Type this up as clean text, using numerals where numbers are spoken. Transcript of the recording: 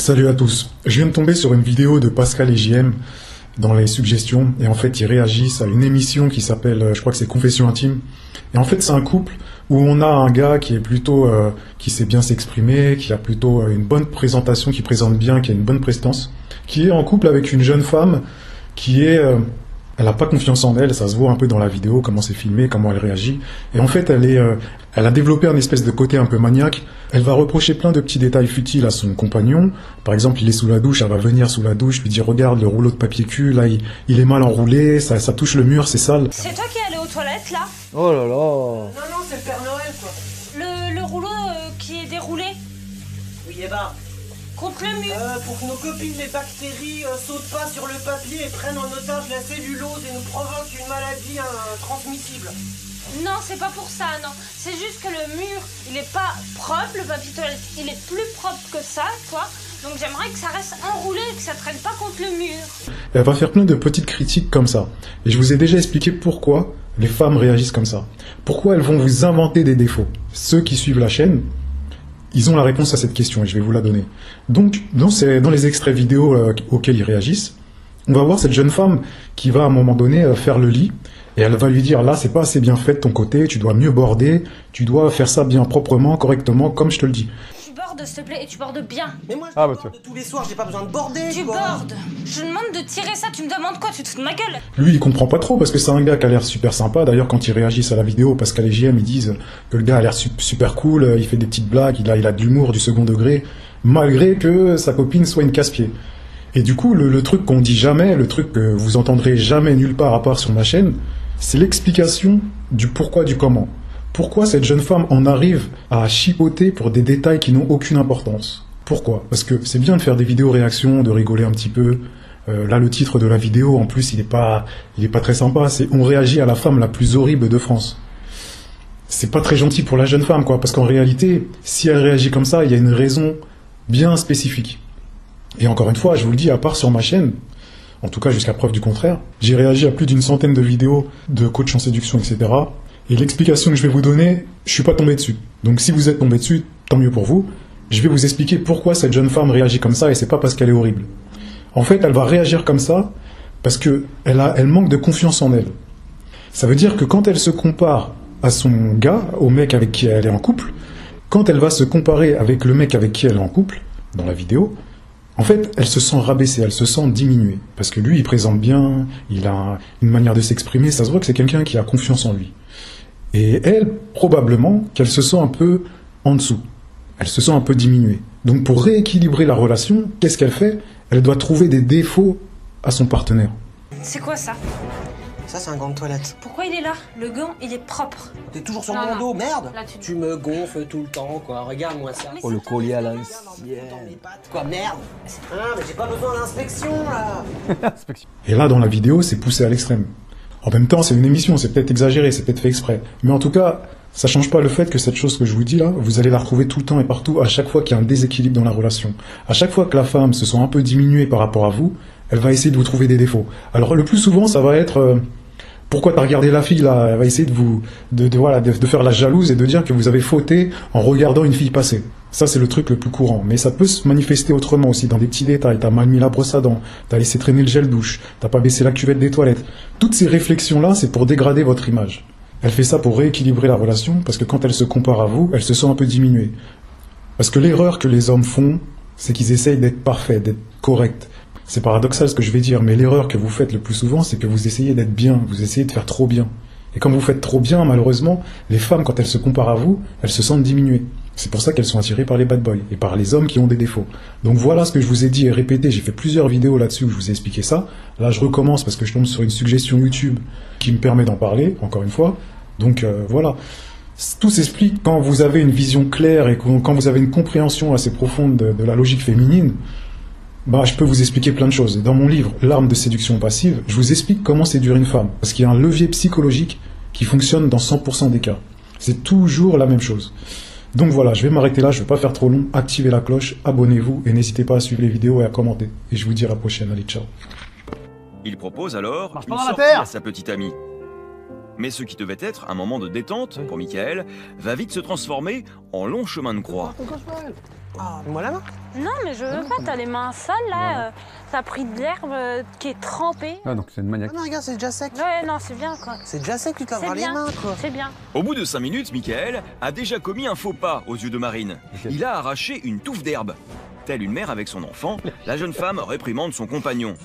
Salut à tous, je viens de tomber sur une vidéo de Pascal et JM dans les suggestions et en fait ils réagissent à une émission qui s'appelle, je crois que c'est Confession Intime, et en fait c'est un couple où on a un gars qui est plutôt, qui sait bien s'exprimer, qui a plutôt une bonne présentation, qui présente bien, qui a une bonne prestance, qui est en couple avec une jeune femme qui est... elle n'a pas confiance en elle, ça se voit un peu dans la vidéo, comment c'est filmé, comment elle réagit. Et en fait, elle a développé un espèce de côté un peu maniaque. Elle va reprocher plein de petits détails futiles à son compagnon. Par exemple, il est sous la douche, elle va venir sous la douche, lui dire « Regarde, le rouleau de papier cul, là, il est mal enroulé, ça touche le mur, c'est sale. » C'est toi qui es allé aux toilettes, là? Oh là là. Non, c'est le Père Noël, quoi. Le rouleau qui est déroulé Oui, et bah... contre le mur. Pour que nos copines les bactéries sautent pas sur le papier et prennent en otage la cellulose et nous provoquent une maladie transmissible. Non, c'est pas pour ça, non. C'est juste que le mur, il est pas propre, le papier toilette. Il est plus propre que ça, quoi. Donc j'aimerais que ça reste enroulé et que ça traîne pas contre le mur. Elle va faire plein de petites critiques comme ça. Et je vous ai déjà expliqué pourquoi les femmes réagissent comme ça. Pourquoi elles vont vous inventer des défauts. Ceux qui suivent la chaîne, ils ont la réponse à cette question et je vais vous la donner. Donc, dans les extraits vidéo auxquels ils réagissent, on va voir cette jeune femme qui va à un moment donné faire le lit et elle va lui dire « Là, c'est pas assez bien fait de ton côté, tu dois mieux border, tu dois faire ça bien proprement, correctement, comme je te le dis. » Tu bordes, s'il te plaît, et tu bordes bien. Mais moi, je borde tous les soirs, j'ai pas besoin de border, Tu quoi. bordes. Je demande de tirer ça, tu me demandes quoi? Tu te fous de ma gueule? Lui, il comprend pas trop parce que c'est un gars qui a l'air super sympa. D'ailleurs, quand ils réagissent à la vidéo, Pascal et JM, ils disent que le gars a l'air super cool, il fait des petites blagues, il a de l'humour du second degré, malgré que sa copine soit une casse-pied. Et du coup, le truc qu'on dit jamais, le truc que vous entendrez jamais nulle part à part sur ma chaîne, c'est l'explication du pourquoi du comment. Pourquoi cette jeune femme en arrive à chipoter pour des détails qui n'ont aucune importance? Pourquoi? Parce que c'est bien de faire des vidéos réactions, de rigoler un petit peu. Là, le titre de la vidéo, en plus, il est pas très sympa. C'est « On réagit à la femme la plus horrible de France ». C'est pas très gentil pour la jeune femme, quoi. Parce qu'en réalité, si elle réagit comme ça, il y a une raison bien spécifique. Et encore une fois, je vous le dis, à part sur ma chaîne, en tout cas jusqu'à preuve du contraire, j'ai réagi à plus d'une centaine de vidéos de coach en séduction, etc. Et l'explication que je vais vous donner, je suis pas tombé dessus. Donc si vous êtes tombé dessus, tant mieux pour vous. Je vais vous expliquer pourquoi cette jeune femme réagit comme ça et c'est pas parce qu'elle est horrible. En fait, elle va réagir comme ça parce que elle manque de confiance en elle. Ça veut dire que quand elle se compare à son gars, au mec avec qui elle est en couple, quand elle va se comparer avec le mec avec qui elle est en couple, dans la vidéo, en fait, elle se sent rabaissée, elle se sent diminuée. Parce que lui, il présente bien, il a une manière de s'exprimer, ça se voit que c'est quelqu'un qui a confiance en lui. Et elle, probablement, qu'elle se sent un peu en dessous. Elle se sent un peu diminuée. Donc pour rééquilibrer la relation, qu'est-ce qu'elle fait? Elle doit trouver des défauts à son partenaire. C'est quoi ça? Ça, c'est un gant de toilette. Pourquoi il est là? Le gant, il est propre. T'es toujours sur Non, mon non. dos, merde. Là, Tu me gonfles tout le temps, quoi. Regarde-moi ça. Mais Oh, le c'est toi, collier à Dans l'ancienne. mes pattes, quoi, merde. Ah, mais j'ai pas besoin d'inspection, là. Et là, dans la vidéo, c'est poussé à l'extrême. En même temps, c'est une émission, c'est peut-être exagéré, c'est peut-être fait exprès. Mais en tout cas, ça change pas le fait que cette chose que je vous dis là, vous allez la retrouver tout le temps et partout, à chaque fois qu'il y a un déséquilibre dans la relation. À chaque fois que la femme se sent un peu diminuée par rapport à vous, elle va essayer de vous trouver des défauts. Alors le plus souvent, ça va être... pourquoi t'as regardé la fille là? Elle va essayer de faire la jalouse et de dire que vous avez fauté en regardant une fille passer. Ça, c'est le truc le plus courant. Mais ça peut se manifester autrement aussi, dans des petits détails. T'as mal mis la brosse à dents, t'as laissé traîner le gel douche, t'as pas baissé la cuvette des toilettes. Toutes ces réflexions-là, c'est pour dégrader votre image. Elle fait ça pour rééquilibrer la relation, parce que quand elle se compare à vous, elle se sent un peu diminuée. Parce que l'erreur que les hommes font, c'est qu'ils essayent d'être parfaits, d'être corrects. C'est paradoxal ce que je vais dire, mais l'erreur que vous faites le plus souvent, c'est que vous essayez d'être bien, vous essayez de faire trop bien. Et quand vous faites trop bien, malheureusement, les femmes, quand elles se comparent à vous, elles se sentent diminuées. C'est pour ça qu'elles sont attirées par les bad boys et par les hommes qui ont des défauts. Donc voilà ce que je vous ai dit et répété, j'ai fait plusieurs vidéos là-dessus où je vous ai expliqué ça. Là, je recommence parce que je tombe sur une suggestion YouTube qui me permet d'en parler, encore une fois. Donc voilà. Tout s'explique quand vous avez une vision claire et quand vous avez une compréhension assez profonde de la logique féminine. Bah, je peux vous expliquer plein de choses. Dans mon livre, L'arme de séduction passive, je vous explique comment séduire une femme. Parce qu'il y a un levier psychologique qui fonctionne dans 100% des cas. C'est toujours la même chose. Donc voilà, je vais m'arrêter là, je ne vais pas faire trop long. Activez la cloche, abonnez-vous et n'hésitez pas à suivre les vidéos et à commenter. Et je vous dis à la prochaine. Allez, ciao. Il propose alors Marche une pas dans la sortie terre. à sa petite amie. Mais ce qui devait être un moment de détente pour Michael va vite se transformer en long chemin de croix. Ah, moi la main. Non, mais je veux pas, t'as les mains sales là, t'as pris de l'herbe qui est trempée. Ah, donc c'est une maniaque. Ah non, regarde, c'est déjà sec. Ouais, non, c'est bien quoi. C'est déjà sec, tu te C'est laveras les bien, mains, quoi. c'est bien. Au bout de 5 minutes, Michael a déjà commis un faux pas aux yeux de Marine. Il a arraché une touffe d'herbe. Telle une mère avec son enfant, la jeune femme réprimande son compagnon.